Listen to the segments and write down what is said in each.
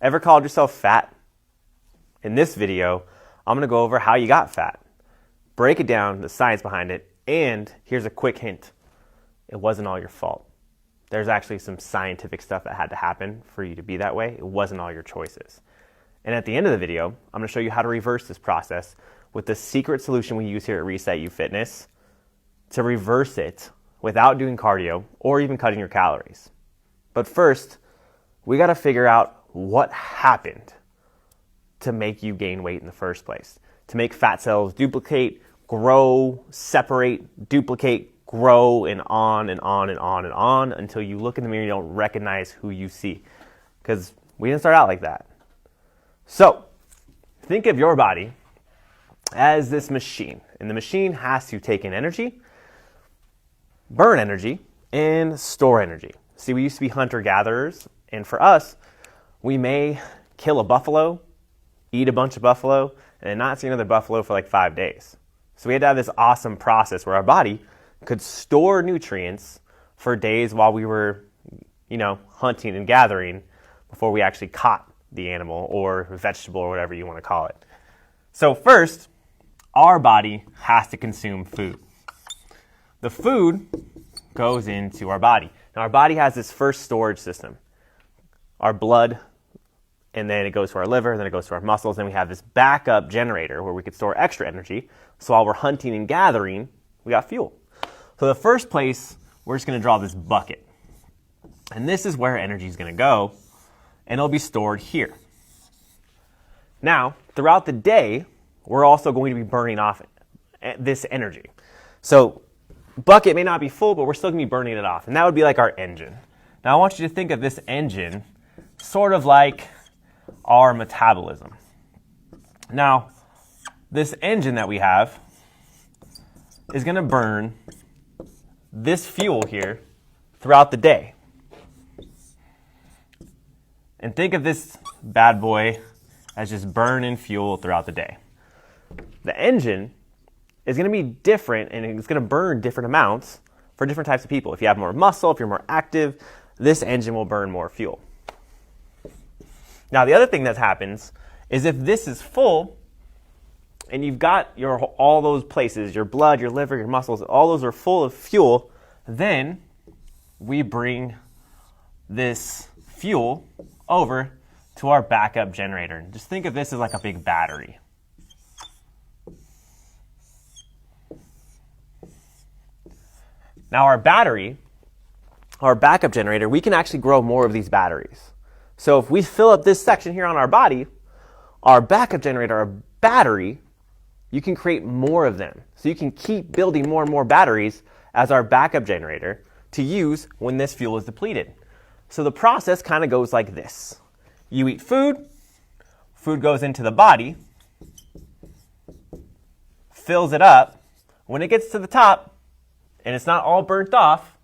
Ever called yourself fat? In this video, I'm going to go over how you got fat, break it down, the science behind it, and here's a quick hint. It wasn't all your fault. There's actually some scientific stuff that had to happen for you to be that way. It wasn't all your choices. And at the end of the video, I'm going to show you how to reverse this process with the secret solution we use here at Reset You Fitness to reverse it without doing cardio or even cutting your calories. But first, we got to figure out what happened to make you gain weight in the first place, to make fat cells duplicate, grow, separate, duplicate, grow, and on and on and on and on until you look in the mirror and you don't recognize who you see. Because we didn't start out like that. So, think of your body as this machine. And the machine has to take in energy, burn energy, and store energy. See, we used to be hunter-gatherers, and for us, we may kill a buffalo, eat a bunch of buffalo, and then not see another buffalo for like 5 days. So we had to have this awesome process where our body could store nutrients for days while we were, hunting and gathering before we actually caught the animal or vegetable or whatever you want to call it. So first, our body has to consume food. The food goes into our body. Now our body has this first storage system, our blood, and then it goes to our liver, then it goes to our muscles, and we have this backup generator where we could store extra energy. So while we're hunting and gathering, we got fuel. So the first place, we're just going to draw this bucket. And this is where energy is going to go, and it'll be stored here. Now, throughout the day, we're also going to be burning off this energy. So bucket may not be full, but we're still going to be burning it off, and that would be like our engine. Now I want you to think of this engine sort of like our metabolism. Now, this engine that we have is going to burn this fuel here throughout the day. And think of this bad boy as just burning fuel throughout the day. The engine is going to be different, and it's going to burn different amounts for different types of people. If you have more muscle, if you're more active, this engine will burn more fuel. Now, the other thing that happens is if this is full and you've got all those places, your blood, your liver, your muscles, all those are full of fuel, then we bring this fuel over to our backup generator. And just think of this as like a big battery. Now our battery, our backup generator, we can actually grow more of these batteries. So if we fill up this section here on our body, our backup generator, our battery, you can create more of them. So you can keep building more and more batteries as our backup generator to use when this fuel is depleted. So the process kind of goes like this. You eat food, food goes into the body, fills it up. When it gets to the top, and it's not all burnt off,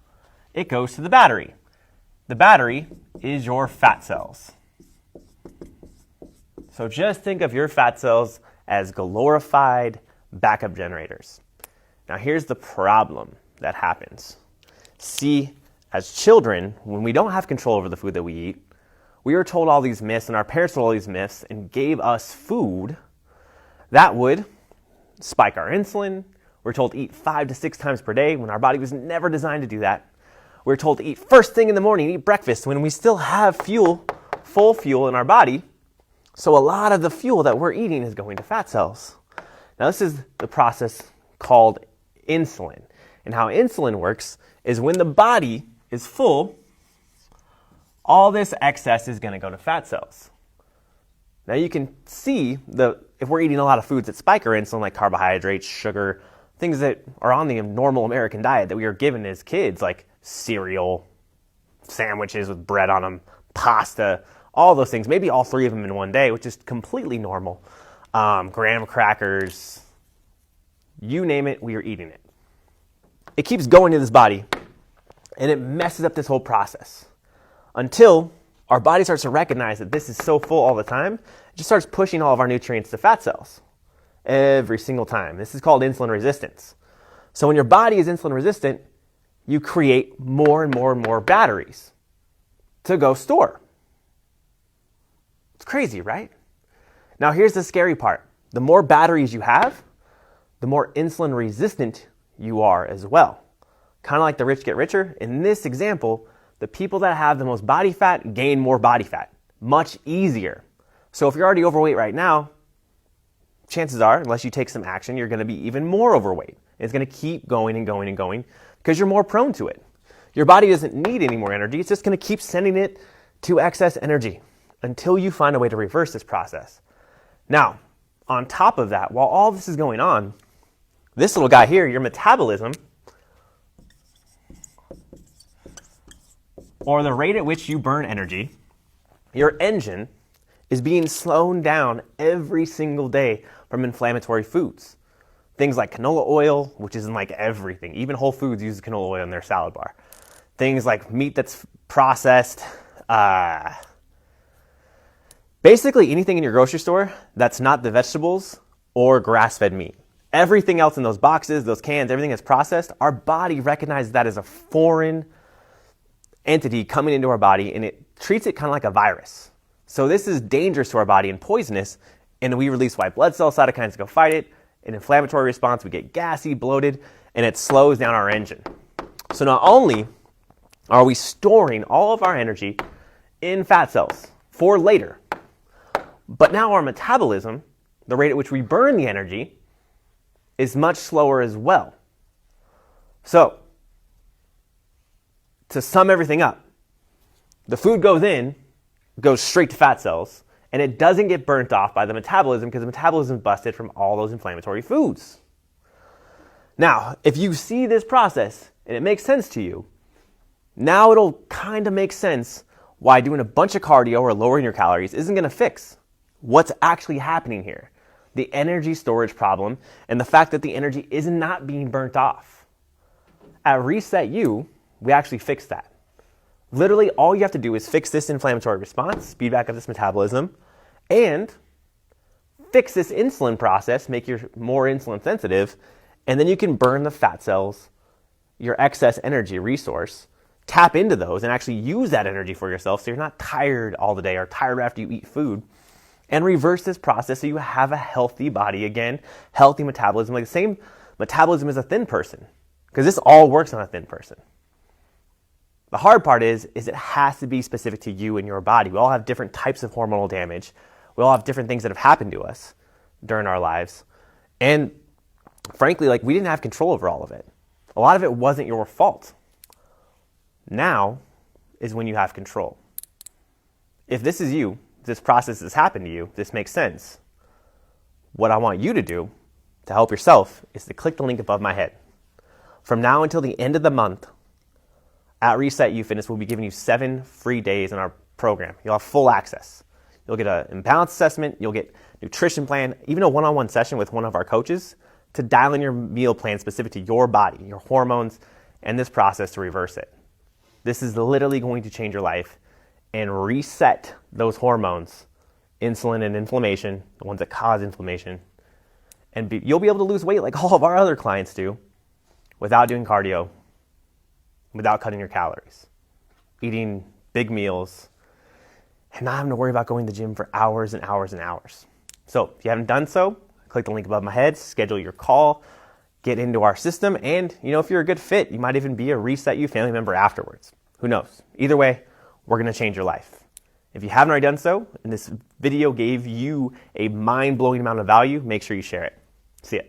it goes to the battery. The battery is your fat cells. So just think of your fat cells as glorified backup generators. Now here's the problem that happens. See, as children, when we don't have control over the food that we eat, we were told all these myths, and our parents told all these myths and gave us food that would spike our insulin. We're told to eat 5 to 6 times per day when our body was never designed to do that. We're told to eat first thing in the morning, eat breakfast when we still have fuel, full fuel in our body. So a lot of the fuel that we're eating is going to fat cells. Now this is the process called insulin. And how insulin works is when the body is full, all this excess is going to go to fat cells. Now you can see if we're eating a lot of foods that spike our insulin, like carbohydrates, sugar, things that are on the normal American diet that we are given as kids, like cereal, sandwiches with bread on them, pasta, all those things, maybe all 3 of them in one day, which is completely normal. Graham crackers, you name it, we are eating it. It keeps going to this body, and it messes up this whole process until our body starts to recognize that this is so full all the time, it just starts pushing all of our nutrients to fat cells every single time. This is called insulin resistance. So when your body is insulin resistant, you create more and more and more batteries to go store. Crazy, right? Now here's the scary part. The more batteries you have, the more insulin resistant you are as well. Kind of like the rich get richer. In this example, the people that have the most body fat gain more body fat. Much easier. So if you're already overweight right now, chances are, unless you take some action, you're going to be even more overweight. It's going to keep going and going and going because you're more prone to it. Your body doesn't need any more energy. It's just going to keep sending it to excess energy until you find a way to reverse this process. Now, on top of that, while all this is going on, this little guy here, your metabolism, or the rate at which you burn energy, your engine is being slowed down every single day from inflammatory foods. Things like canola oil, which is in like everything. Even Whole Foods uses canola oil in their salad bar. Things like meat that's processed. Basically anything in your grocery store that's not the vegetables or grass-fed meat. Everything else in those boxes, those cans, everything that's processed, our body recognizes that as a foreign entity coming into our body, and it treats it kind of like a virus. So this is dangerous to our body and poisonous, and we release white blood cell cytokines to go fight it. An inflammatory response, we get gassy, bloated, and it slows down our engine. So not only are we storing all of our energy in fat cells for later, but now our metabolism, the rate at which we burn the energy, is much slower as well. So, to sum everything up, the food goes in, goes straight to fat cells, and it doesn't get burnt off by the metabolism because the metabolism is busted from all those inflammatory foods. Now, if you see this process and it makes sense to you, now it'll kind of make sense why doing a bunch of cardio or lowering your calories isn't going to fix what's actually happening here. The energy storage problem and the fact that the energy is not being burnt off. At Reset You, we actually fix that. Literally, all you have to do is fix this inflammatory response, speed back up this metabolism, and fix this insulin process, make you more insulin sensitive, and then you can burn the fat cells, your excess energy resource, tap into those and actually use that energy for yourself so you're not tired all the day or tired after you eat food, and reverse this process so you have a healthy body again, healthy metabolism, like the same metabolism as a thin person, because this all works on a thin person. The hard part is it has to be specific to you and your body. We all have different types of hormonal damage. We all have different things that have happened to us during our lives. And frankly, we didn't have control over all of it. A lot of it wasn't your fault. Now is when you have control. If this is you, this process has happened to you, this makes sense. What I want you to do to help yourself is to click the link above my head. From now until the end of the month, at Reset You Fitness, we'll be giving you 7 free days in our program. You'll have full access. You'll get an imbalance assessment, you'll get nutrition plan, even a one-on-one session with one of our coaches to dial in your meal plan specific to your body, your hormones, and this process to reverse it. This is literally going to change your life and reset those hormones, insulin and inflammation, the ones that cause inflammation. And you'll be able to lose weight like all of our other clients do without doing cardio, without cutting your calories, eating big meals, and not having to worry about going to the gym for hours and hours and hours. So if you haven't done so, click the link above my head, schedule your call, get into our system, and if you're a good fit, you might even be a Reset You family member afterwards. Who knows? Either way, we're going to change your life. If you haven't already done so, and this video gave you a mind-blowing amount of value, make sure you share it. See ya.